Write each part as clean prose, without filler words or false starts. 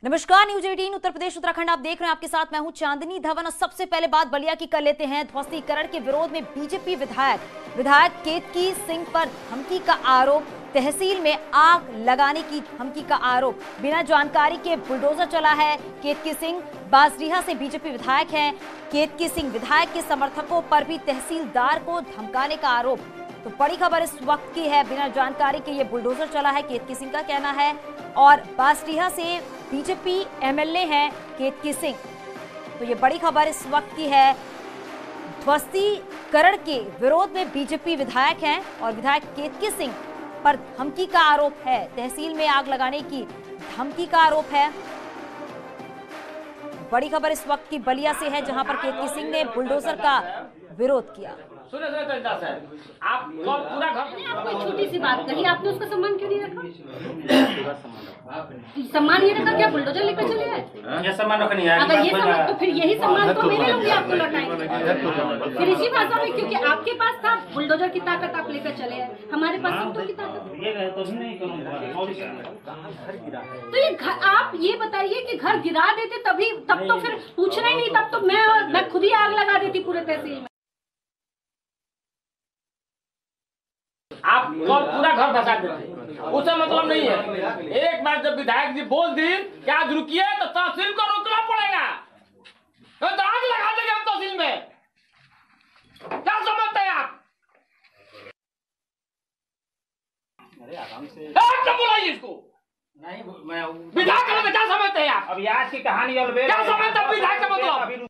नमस्कार, न्यूज 18 उत्तर प्रदेश उत्तराखंड आप देख रहे हैं। आपके साथ मैं हूं चांदनी धवन। और सबसे पहले बात बलिया की कर लेते हैं। ध्वस्तीकरण के विरोध में बीजेपी विधायक केतकी सिंह पर धमकी का आरोप, तहसील में आग लगाने की धमकी का आरोप, बिना जानकारी के बुलडोजर चला है। केतकी सिंह बासडीहा से बीजेपी विधायक हैं। केतकी सिंह विधायक के समर्थकों पर भी तहसीलदार को धमकाने का आरोप। तो बड़ी खबर इस वक्त की है, बिना जानकारी के ये बुलडोजर चला है, केतकी सिंह का कहना है। और बासडीहा से बीजेपी एमएलए हैं केतकी सिंह। तो ये बड़ी खबर इस वक्त की है। ध्वस्तीकरण के विरोध में बीजेपी विधायक हैं और विधायक केतकी सिंह पर धमकी का आरोप है। तहसील में आग लगाने की धमकी का आरोप है। बड़ी खबर इस वक्त की बलिया से है, जहां पर केतकी सिंह ने बुलडोजर का विरोध किया। सुने आप पूरा घर कोई छोटी सी बात कही, आपने उसका सम्मान क्यों नहीं रखा? सम्मान ये रखा, क्या बुलडोजर लेकर चले आए? ये सम्मान रखनी है। अगर ये सम्मान, तो फिर यही सम्मान तो मेरे लोग भी आपको लौटाएंगे। फिर इसी भाषा में, क्योंकि आपके पास था बुलडोजर की ताकत, आप लेकर चले आए। हमारे पास सिर्फ की ताकत। तो ये आप ये बताइए कि घर गिरा देते तभी, तब तो फिर पूछना ही नहीं, तब तो मैं खुद ही आग लगा देती पूरे तहसील में। आप पूरा घर बसा देते, उससे मतलब नहीं है। एक बार जब विधायक जी बोल दी कि आज रुकिए, तो तहसील को रुकना पड़ेगा, तो आग लगा देंगे हम तहसील में। क्या समझते हैं आप? आराम से बुलाइए इसको। नहीं, मैं विधायक में क्या समझते हैं आप? अभी आज की कहानी और क्या समझते हैं विधायक का मतलब?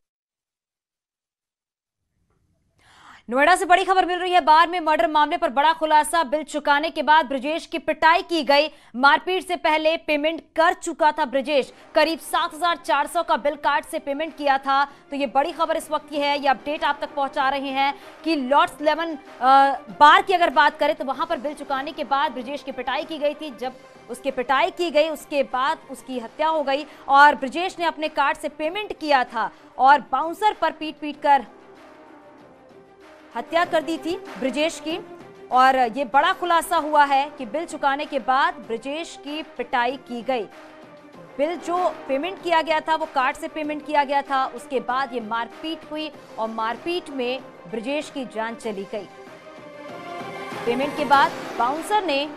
नोएडा से बड़ी खबर मिल रही है। बाढ़ में मर्डर मामले पर बड़ा खुलासा। बिल चुकाने के बाद ब्रजेश की पिटाई की गई। मारपीट से पहले पेमेंट कर चुका था ब्रजेश। करीब 7,400 का बिल कार्ड से पेमेंट किया था। तो ये बड़ी खबर इस वक्त की है। ये अपडेट आप तक पहुंचा रहे हैं कि लॉर्ड्स लेमन बार की अगर बात करें तो वहां पर बिल चुकाने के बाद ब्रजेश की पिटाई की गई थी। जब उसकी पिटाई की गई उसके बाद उसकी हत्या हो गई और ब्रजेश ने अपने कार्ड से पेमेंट किया था और बाउंसर पर पीट कर हत्या कर दी थी ब्रजेश की। और ये बड़ा खुलासा हुआ है कि बिल चुकाने के बाद ब्रजेश की पिटाई की गई। बिल जो पेमेंट किया गया था वो कार्ड से पेमेंट किया गया था। उसके बाद ये मारपीट हुई और मारपीट में ब्रजेश की जान चली गई। पेमेंट के बाद बाउंसर ने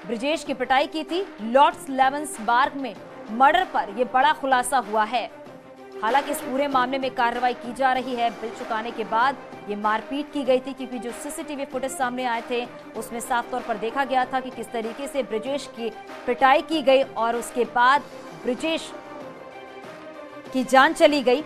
ब्रजेश की पिटाई की थी। लॉर्ड्स लेमन्स बार में मर्डर पर यह बड़ा खुलासा हुआ है। हालांकि इस पूरे मामले में कार्रवाई की जा रही है। बिल चुकाने के बाद ये मारपीट की गई थी, क्योंकि जो सीसीटीवी फुटेज सामने आए थे उसमें साफ तौर पर देखा गया था कि किस तरीके से ब्रजेश की पिटाई की गई और उसके बाद ब्रजेश की जान चली गई।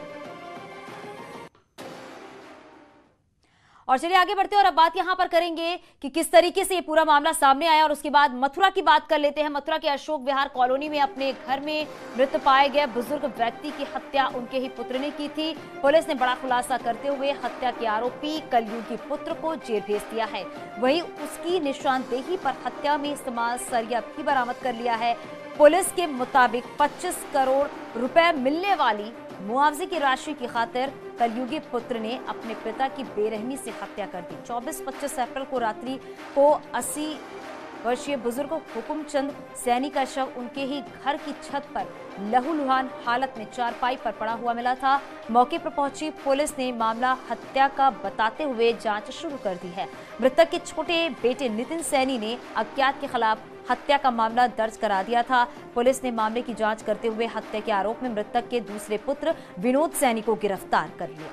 और चलिए आगे बढ़ते हैं और अब बात यहां पर करेंगे कि किस तरीके से ये पूरा मामला सामने आया। और उसके बाद मथुरा की बात कर लेते हैं। मथुरा के अशोक विहार कॉलोनी में अपने घर में मृत पाए गए बुजुर्ग व्यक्ति की हत्या उनके ही पुत्र ने की थी। पुलिस ने बड़ा खुलासा करते हुए हत्या के आरोपी कलयुगी पुत्र को जेल भेज दिया है। वहीं उसकी निशानदेही पर हत्या में इस्तेमाल सरिया भी बरामद कर लिया है। पुलिस के मुताबिक 25 करोड़ रुपए मिलने वाली मुआवजे की राशि की खातिर कलयुगी पुत्र ने अपने पिता की बेरहमी से हत्या कर दी। 24-25 अप्रैल को रात्रि को 80 वर्षीय बुजुर्ग हुकुमचंद सैनी का शव उनके ही घर की छत पर लहूलुहान हालत में चारपाई पर पड़ा हुआ मिला था। मौके पर पहुंची पुलिस ने मामला हत्या का बताते हुए जांच शुरू कर दी है। मृतक के छोटे बेटे नितिन सैनी ने अज्ञात के खिलाफ हत्या का मामला दर्ज करा दिया था। पुलिस ने मामले की जांच करते हुए हत्या के आरोप में मृतक के दूसरे पुत्र विनोद सैनी को गिरफ्तार कर लिया।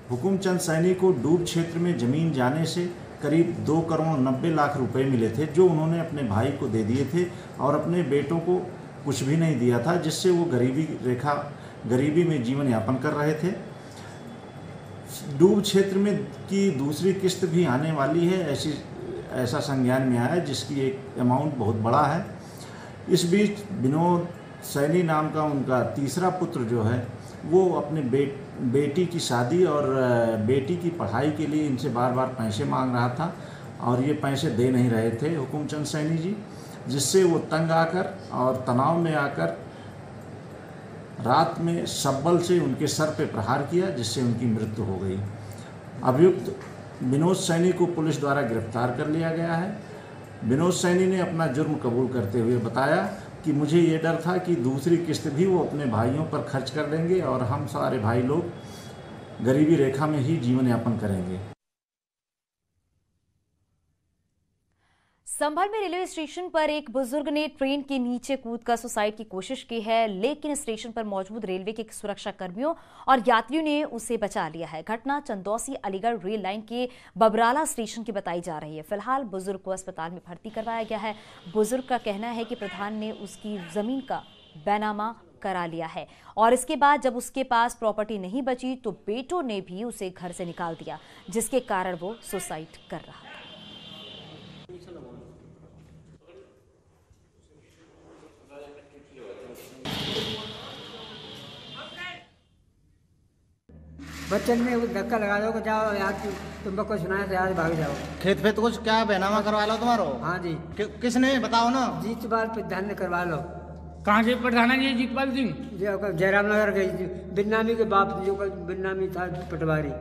हुकुमचंद सैनी को डूब क्षेत्र में जमीन जाने से करीब 2 करोड़ 90 लाख रुपए मिले थे, जो उन्होंने अपने भाई को दे दिए थे और अपने बेटों को कुछ भी नहीं दिया था, जिससे वो गरीबी में जीवन यापन कर रहे थे। डूब क्षेत्र में की दूसरी किस्त भी आने वाली है, ऐसा संज्ञान में आया, जिसकी एक अमाउंट बहुत बड़ा है। इस बीच विनोद सैनी नाम का उनका तीसरा पुत्र जो है वो अपने बेटी की शादी और बेटी की पढ़ाई के लिए इनसे बार बार पैसे मांग रहा था और ये पैसे दे नहीं रहे थे हुकुमचंद सैनी जी, जिससे वो तंग आकर और तनाव में आकर रात में शब्बल से उनके सर पे प्रहार किया, जिससे उनकी मृत्यु हो गई। अभियुक्त विनोद सैनी को पुलिस द्वारा गिरफ्तार कर लिया गया है विनोद सैनी ने अपना जुर्म कबूल करते हुए बताया कि मुझे ये डर था कि दूसरी किस्त भी वो अपने भाइयों पर खर्च कर देंगे और हम सारे भाई लोग गरीबी रेखा में ही जीवन यापन करेंगे। संभल में रेलवे स्टेशन पर एक बुजुर्ग ने ट्रेन के नीचे कूदकर सुसाइड की कोशिश की है, लेकिन स्टेशन पर मौजूद रेलवे के सुरक्षा कर्मियों और यात्रियों ने उसे बचा लिया है। घटना चंदौसी अलीगढ़ रेल लाइन के बबराला स्टेशन की बताई जा रही है। फिलहाल बुजुर्ग को अस्पताल में भर्ती करवाया गया है। बुजुर्ग का कहना है कि प्रधान ने उसकी जमीन का बैनामा करा लिया है और इसके बाद जब उसके पास प्रॉपर्टी नहीं बची तो बेटों ने भी उसे घर से निकाल दिया, जिसके कारण वो सुसाइड कर रहा था। बच्चन ने धक्का लगा दो, जाओ यार तुमको कुछ सुनाया तो यार भाग जाओ। खेत पे तो कुछ क्या बैनामा करवा लो तुम्हारो? हाँ जी। किसने बताओ ना? जीतपाल प्रधान ने करवा लो। कहाँ से प्रधान है जीतपाल सिंह? जयराम नगर गई, बिन्नामी के बाप जो बिन्नामी था पटवारी।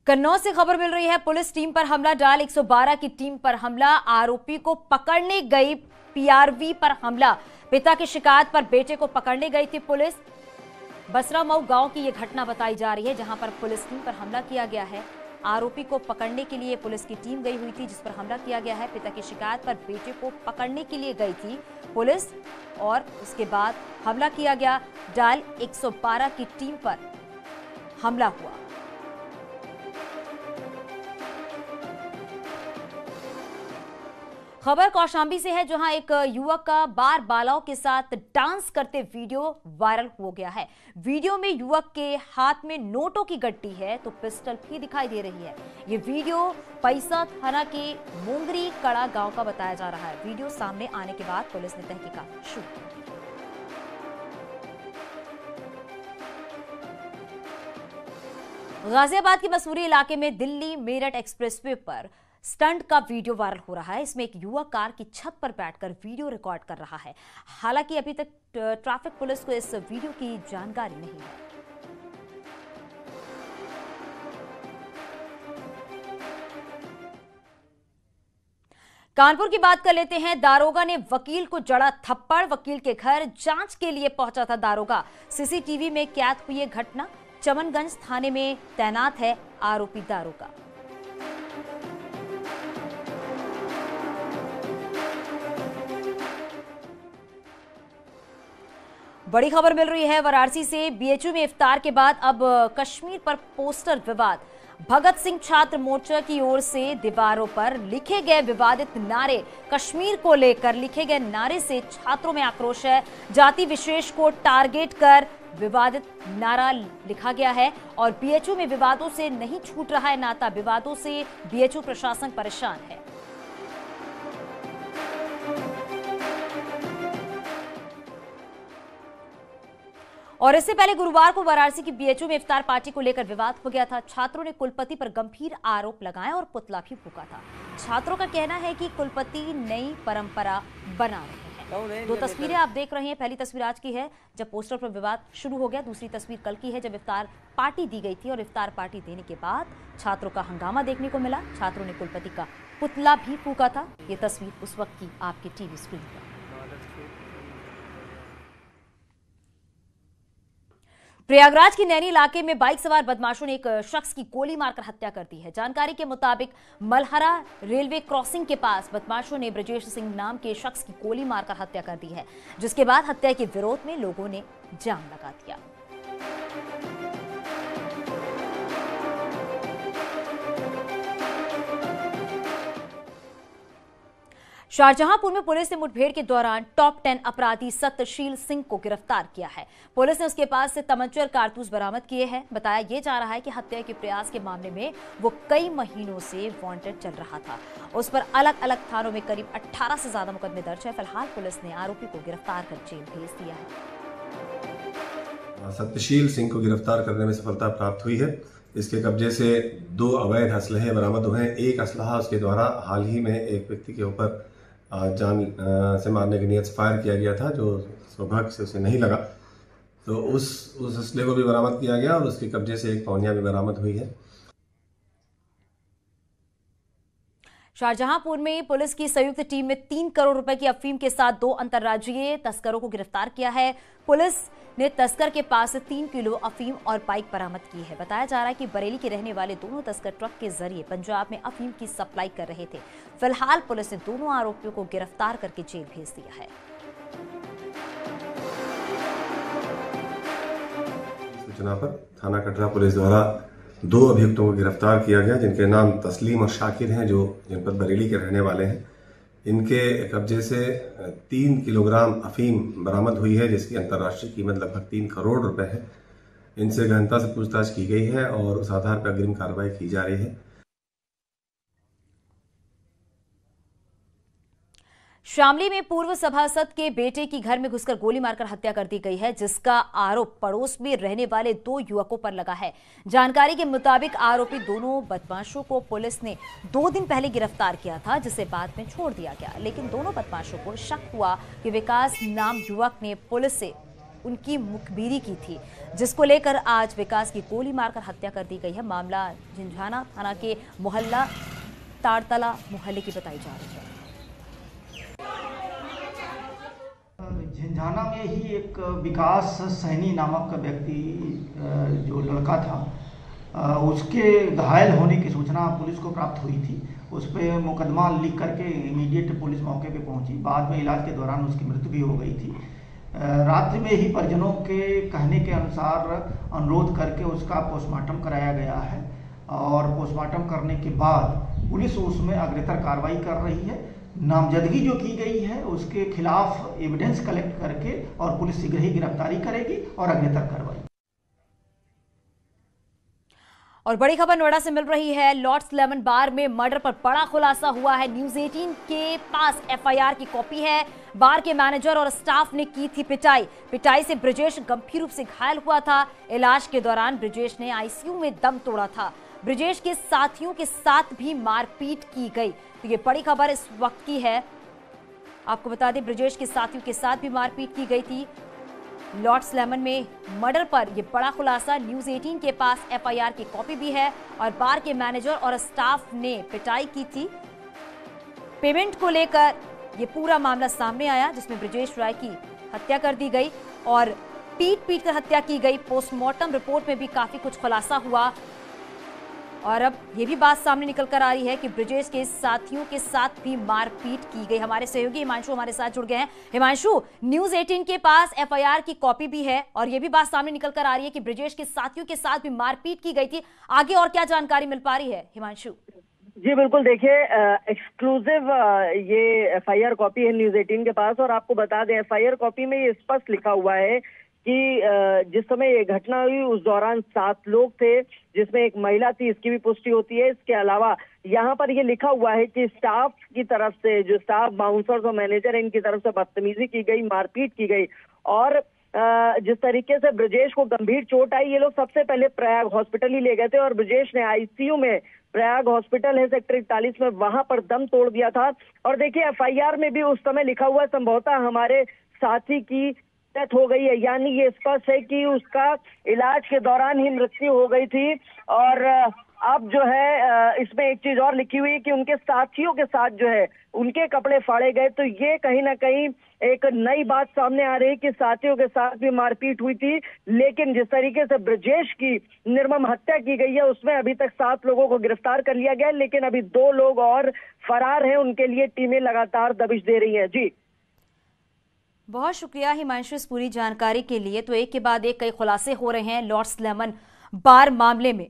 कन्नौज से खबर मिल रही है, पुलिस टीम पर हमला, डाल 112 की टीम पर हमला, आरोपी को पकड़ने गई पीआरवी पर हमला। पिता की शिकायत पर बेटे को पकड़ने गई थी पुलिस। बसरा मऊ गांव की यह घटना बताई जा रही है, जहां पर पुलिस टीम पर हमला किया गया है। आरोपी को पकड़ने के लिए पुलिस की टीम गई हुई थी, जिस पर हमला किया गया है। पिता की शिकायत पर बेटे को पकड़ने के लिए गई थी पुलिस और उसके बाद हमला किया गया। डायल 112 की टीम पर हमला हुआ। खबर कौशाम्बी से है, जहां एक युवक का बार बालाओं के साथ डांस करते वीडियो वायरल हो गया है। वीडियो में युवक के हाथ में नोटों की गड्डी है तो पिस्टल भी दिखाई दे रही है। ये वीडियो पैसा थाना के मोंगरी कड़ा गांव का बताया जा रहा है। वीडियो सामने आने के बाद पुलिस ने तहकीकात शुरू की। गाजियाबाद के मसूरी इलाके में दिल्ली मेरठ एक्सप्रेसवे पर स्टंट का वीडियो वायरल हो रहा है। इसमें एक युवक कार की छत पर बैठकर वीडियो रिकॉर्ड कर रहा है। हालांकि अभी तक ट्रैफिक पुलिस को इस वीडियो की जानकारी नहीं है। कानपुर की बात कर लेते हैं। दारोगा ने वकील को जड़ा थप्पड़, वकील के घर जांच के लिए पहुंचा था दारोगा। सीसीटीवी में कैद हुई घटना। चमनगंज थाने में तैनात है आरोपी दारोगा। बड़ी खबर मिल रही है वाराणसी से। बीएचयू में इफ्तार के बाद अब कश्मीर पर पोस्टर विवाद। भगत सिंह छात्र मोर्चा की ओर से दीवारों पर लिखे गए विवादित नारे, कश्मीर को लेकर लिखे गए नारे से छात्रों में आक्रोश है। जाति विशेष को टारगेट कर विवादित नारा लिखा गया है और बीएचयू में विवादों से नहीं छूट रहा है नाता। विवादों से बीएचयू प्रशासन परेशान है। और इससे पहले गुरुवार को वाराणसी की बीएचयू में इफ्तार पार्टी को लेकर विवाद हो गया था। छात्रों ने कुलपति पर गंभीर आरोप लगाए और पुतला भी फूंका था। छात्रों का कहना है कि कुलपति नई परंपरा बना रहे हैं। दो तस्वीरें आप देख रहे हैं। पहली तस्वीर आज की है जब पोस्टर पर विवाद शुरू हो गया। दूसरी तस्वीर कल की है जब इफ्तार पार्टी दी गई थी और इफ्तार पार्टी देने के बाद छात्रों का हंगामा देखने को मिला। छात्रों ने कुलपति का पुतला भी फूंका था। ये तस्वीर उस वक्त की आपके टीवी स्क्रीन पर। प्रयागराज के नैनी इलाके में बाइक सवार बदमाशों ने एक शख्स की गोली मारकर हत्या कर दी है। जानकारी के मुताबिक मलहरा रेलवे क्रॉसिंग के पास बदमाशों ने ब्रजेश सिंह नाम के शख्स की गोली मारकर हत्या कर दी है, जिसके बाद हत्या के विरोध में लोगों ने जाम लगा दिया। शाहजहांपुर में पुलिस ने मुठभेड़ के दौरान टॉप 10 अपराधी सत्यशील सिंह को गिरफ्तार किया है। पुलिस ने उसके पास से तमंचा और कारतूस बरामद किए हैं। बताया यह जा रहा है कि हत्या के प्रयास के मामले में वो कई महीनों से वांटेड चल रहा था। उस पर अलग अलग थानों में करीब 18 से ज्यादा मुकदमे दर्ज है। फिलहाल पुलिस ने आरोपी को गिरफ्तार कर जेल भेज दिया है। सत्यशील सिंह को गिरफ्तार करने में सफलता प्राप्त हुई है। इसके कब्जे से 2 अवैध असलहे बरामद हुए हैं। एक असलहा उसके द्वारा हाल ही में एक व्यक्ति के ऊपर जान से मारने की नीयत से फायर किया गया था, जो सौभाग्य से उसे नहीं लगा, तो उस असलहे को भी बरामद किया गया और उसके कब्जे से एक पौनिया भी बरामद हुई है। शाहजहांपुर में पुलिस की संयुक्त टीम ने 3 करोड़ रुपए की अफीम के साथ 2 अंतर्राज्यीय तस्करों को गिरफ्तार किया है। पुलिस ने तस्कर के पास से 3 किलो अफीम और बाइक बरामद की है। बताया जा रहा है कि बरेली के रहने वाले दोनों तस्कर ट्रक के जरिए पंजाब में अफीम की सप्लाई कर रहे थे। फिलहाल पुलिस ने दोनों आरोपियों को गिरफ्तार करके जेल भेज दिया है। सूचना पर थाना कटरा पुलिस द्वारा 2 अभियुक्तों को गिरफ्तार किया गया, जिनके नाम तस्लीम और शाकिर हैं, जो जनपद बरेली के रहने वाले हैं। इनके कब्जे से 3 किलोग्राम अफीम बरामद हुई है, जिसकी अंतर्राष्ट्रीय कीमत लगभग 3 करोड़ रुपए है। इनसे गहनता से पूछताछ की गई है और उस आधार पर अग्रिम कार्रवाई की जा रही है। शामली में पूर्व सभासद के बेटे की घर में घुसकर गोली मारकर हत्या कर दी गई है, जिसका आरोप पड़ोस में रहने वाले 2 युवकों पर लगा है। जानकारी के मुताबिक आरोपी दोनों बदमाशों को पुलिस ने 2 दिन पहले गिरफ्तार किया था, जिसे बाद में छोड़ दिया गया। लेकिन दोनों बदमाशों को शक हुआ कि विकास नाम युवक ने पुलिस से उनकी मुखबिरी की थी, जिसको लेकर आज विकास की गोली मारकर हत्या कर दी गई है। मामला झिंझाना थाना के मोहल्ला ताड़तला मोहल्ले की बताई जा रही है। झिंझाना में ही एक विकास सैनी नामक व्यक्ति जो लड़का था, उसके घायल होने की सूचना पुलिस को प्राप्त हुई थी। उस पर मुकदमा लिख करके इमीडिएट पुलिस मौके पे पहुंची। बाद में इलाज के दौरान उसकी मृत्यु भी हो गई थी। रात्रि में ही परिजनों के कहने के अनुसार अनुरोध करके उसका पोस्टमार्टम कराया गया है और पोस्टमार्टम करने के बाद पुलिस उसमें अग्रेतर कार्रवाई कर रही है। नामजदगी जो की गई है उसके खिलाफ एविडेंस कलेक्ट करके और पुलिस शीघ्र ही गिरफ्तारी करेगी और अग्रेतर कार्रवाई। और बड़ी खबर नोएडा से मिल रही है। लॉर्ड्स लेमन बार में मर्डर पर बड़ा खुलासा हुआ है। न्यूज़ 18 के पास एफआईआर की कॉपी है। बार के मैनेजर और स्टाफ ने की थी पिटाई से ब्रिजेश गंभीर रूप से घायल हुआ था। इलाज के दौरान ब्रिजेश ने आईसीयू में दम तोड़ा था। ब्रिजेश के साथियों के साथ भी मारपीट की गई। तो ये बड़ी खबर इस वक्त की है। आपको बता दें, ब्रिजेश के साथियों के साथ भी मारपीट की गई थी। लॉर्ड्स लेमन में मर्डर पर यह बड़ा खुलासा। न्यूज़ 18 के पास एफआईआर की कॉपी भी है और बार के मैनेजर और स्टाफ ने पिटाई की थी। पेमेंट को लेकर यह पूरा मामला सामने आया, जिसमें ब्रिजेश राय की हत्या कर दी गई और पीट कर हत्या की गई। पोस्टमार्टम रिपोर्ट में भी काफी कुछ खुलासा हुआ और अब यह भी बात सामने निकल कर आ रही है कि ब्रिजेश के साथियों के साथ भी मारपीट की गई। हमारे सहयोगी हिमांशु हमारे साथ जुड़ गए हैं। हिमांशु, न्यूज़ 18 के पास एफआईआर की कॉपी भी है और यह भी बात सामने निकल कर आ रही है कि ब्रिजेश के साथियों के साथ भी मारपीट की गई थी। आगे और क्या जानकारी मिल पा रही है हिमांशु? जी बिल्कुल, देखिए एक्सक्लूसिव ये एफआईआर कॉपी है न्यूज़ 18 के पास और आपको बता दें एफआईआर कॉपी में ये स्पष्ट लिखा हुआ है कि जिस समय ये घटना हुई उस दौरान 7 लोग थे, जिसमें एक महिला थी, इसकी भी पुष्टि होती है। इसके अलावा यहाँ पर ये लिखा हुआ है कि स्टाफ की तरफ से, जो स्टाफ बाउंसर्स और मैनेजर है, इनकी तरफ से बदतमीजी की गई, मारपीट की गई और जिस तरीके से ब्रिजेश को गंभीर चोट आई, ये लोग सबसे पहले प्रयाग हॉस्पिटल ही ले गए थे और ब्रिजेश ने आईसीयू में, प्रयाग हॉस्पिटल है सेक्टर 41 में, वहां पर दम तोड़ दिया था। और देखिए एफआईआर में भी उस समय लिखा हुआ संभवतः हमारे साथी की डेथ हो गई है, यानी ये स्पष्ट है कि उसका इलाज के दौरान ही मृत्यु हो गई थी। और अब जो है इसमें एक चीज और लिखी हुई है कि उनके साथियों के साथ जो है उनके कपड़े फाड़े गए। तो ये कहीं ना कहीं एक नई बात सामने आ रही है कि साथियों के साथ भी मारपीट हुई थी, लेकिन जिस तरीके से ब्रिजेश की निर्मम हत्या की गई है उसमें अभी तक 7 लोगों को गिरफ्तार कर लिया गया है, लेकिन अभी 2 लोग और फरार हैं, उनके लिए टीमें लगातार दबिश दे रही हैं। जी बहुत शुक्रिया हिमांशु इस पूरी जानकारी के लिए। तो एक के बाद एक कई खुलासे हो रहे हैं लॉर्ड्स लेमन बार मामले में।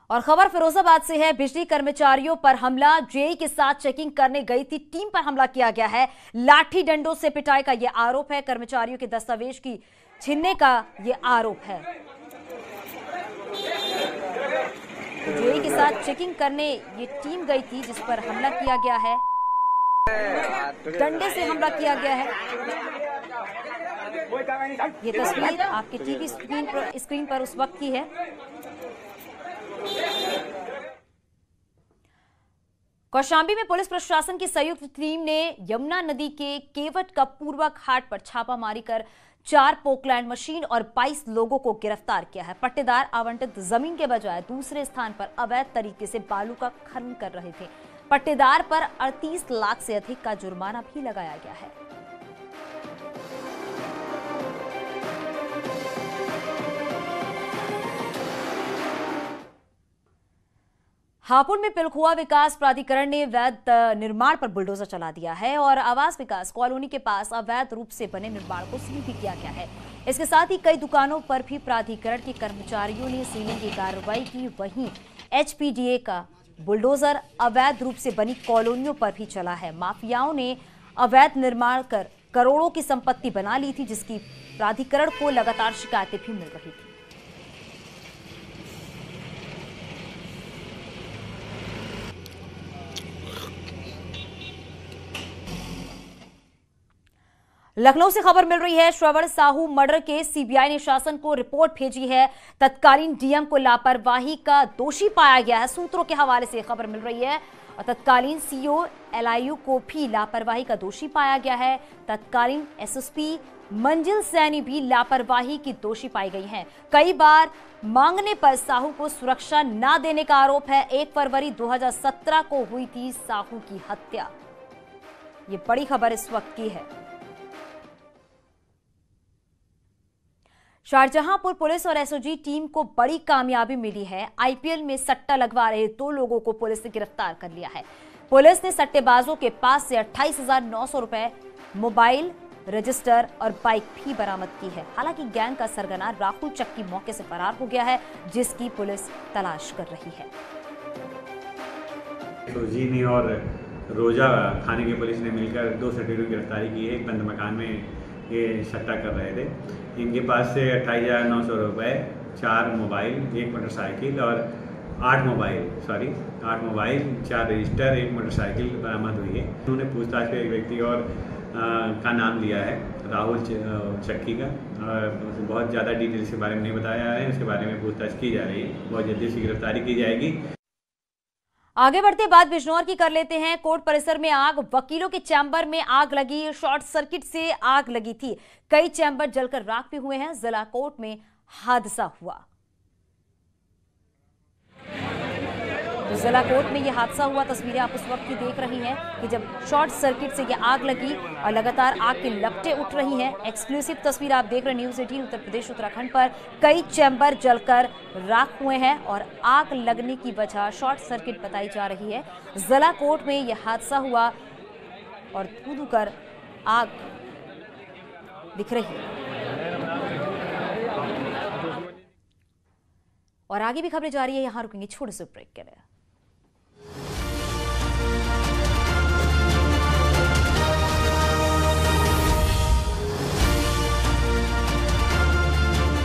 और खबर फिरोजाबाद से है। बिजली कर्मचारियों पर हमला, जेई के साथ चेकिंग करने गई थी टीम पर हमला किया गया है। लाठी डंडों से पिटाई का यह आरोप है। कर्मचारियों के दस्तावेज की छीनने का यह आरोप है। जेई के साथ चेकिंग करने ये टीम गई थी जिस पर हमला किया गया है, डंडे से हमला किया गया है। ये तस्वीर आपके टीवी स्क्रीन पर उस वक्त की है। कौशांबी में पुलिस प्रशासन की संयुक्त टीम ने यमुना नदी के केवट का पूर्वा घाट पर छापामारी कर 4 पोकलैंड मशीन और 22 लोगों को गिरफ्तार किया है। पट्टेदार आवंटित जमीन के बजाय दूसरे स्थान पर अवैध तरीके से बालू का खनन कर रहे थे। पट्टेदार पर 38 लाख से अधिक का जुर्माना भी लगाया गया है। हापुड़ में पिलखुआ विकास प्राधिकरण ने अवैध निर्माण पर बुलडोजर चला दिया है और आवास विकास कॉलोनी के पास अवैध रूप से बने निर्माण को सील भी किया गया है। इसके साथ ही कई दुकानों पर भी प्राधिकरण के कर्मचारियों ने सीलिंग की कार्रवाई की। वहीं एचपीडीए का बुलडोजर अवैध रूप से बनी कॉलोनियों पर भी चला है। माफियाओं ने अवैध निर्माण कर करोड़ों की संपत्ति बना ली थी, जिसकी प्राधिकरण को लगातार शिकायतें भी मिल रही थी। लखनऊ से खबर मिल रही है, श्रवण साहू मर्डर केस सीबीआई ने शासन को रिपोर्ट भेजी है। तत्कालीन डीएम को लापरवाही का दोषी पाया गया है। सूत्रों के हवाले से खबर मिल रही है और तत्कालीन सीईओ एलआईयू को भी लापरवाही का दोषी पाया गया है। तत्कालीन एसएसपी मंजिल सैनी भी लापरवाही की दोषी पाई गई हैं। कई बार मांगने पर साहू को सुरक्षा न देने का आरोप है। 1 फरवरी 2017 को हुई थी साहू की हत्या। ये बड़ी खबर इस वक्त की है। शाहजहांपुर पुलिस और एसओजी टीम को बड़ी कामयाबी मिली है। आईपीएल में सट्टा लगवा रहे 2 लोगों को पुलिस ने गिरफ्तार कर लिया है। पुलिस ने सट्टेबाजों के पास से 28,900 रुपए, मोबाइल, रजिस्टर और बाइक भी बरामद की है। हालांकि गैंग का सरगना राहुल चक्की मौके से फरार हो गया है, जिसकी पुलिस तलाश कर रही है। एसओजी ने और रोजा थाने की पुलिस ने मिलकर 2 सट्टेबाजों की गिरफ्तारी की है। एक बंद मकान में ये सट्टा कर रहे थे। इनके पास से 28,900 रुपये, 4 मोबाइल, 1 मोटरसाइकिल और 8 मोबाइल, 4 रजिस्टर, 1 मोटरसाइकिल बरामद हुई है। उन्होंने पूछताछ के एक व्यक्ति और का नाम लिया है, राहुल चक्की का। बहुत ज़्यादा डिटेल्स के बारे में नहीं बताया जा रहा है, उसके बारे में पूछताछ की जा रही है। बहुत जल्दी उसकी गिरफ्तारी की जाएगी। आगे बढ़ते बात बिजनौर की कर लेते हैं। कोर्ट परिसर में आग, वकीलों के चैम्बर में आग लगी। शॉर्ट सर्किट से आग लगी थी। कई चैम्बर जलकर राख भी हुए हैं। जिला कोर्ट में हादसा हुआ। जिला कोर्ट में यह हादसा हुआ। तस्वीरें आप उस वक्त की देख रही हैं कि जब शॉर्ट सर्किट से यह आग लगी और लगातार आग की लपटें उठ रही हैं। एक्सक्लूसिव तस्वीर आप देख रहे हैं न्यूज़ 18 उत्तर प्रदेश उत्तराखंड पर। कई चैम्बर जलकर राख हुए हैं और आग लगने की वजह शॉर्ट सर्किट बताई जा रही है। जिला कोर्ट में यह हादसा हुआ और धू कर आग दिख रही है। और आगे भी खबरें जारी है, यहां रुकेंगे छोटे से ब्रेक के लिए।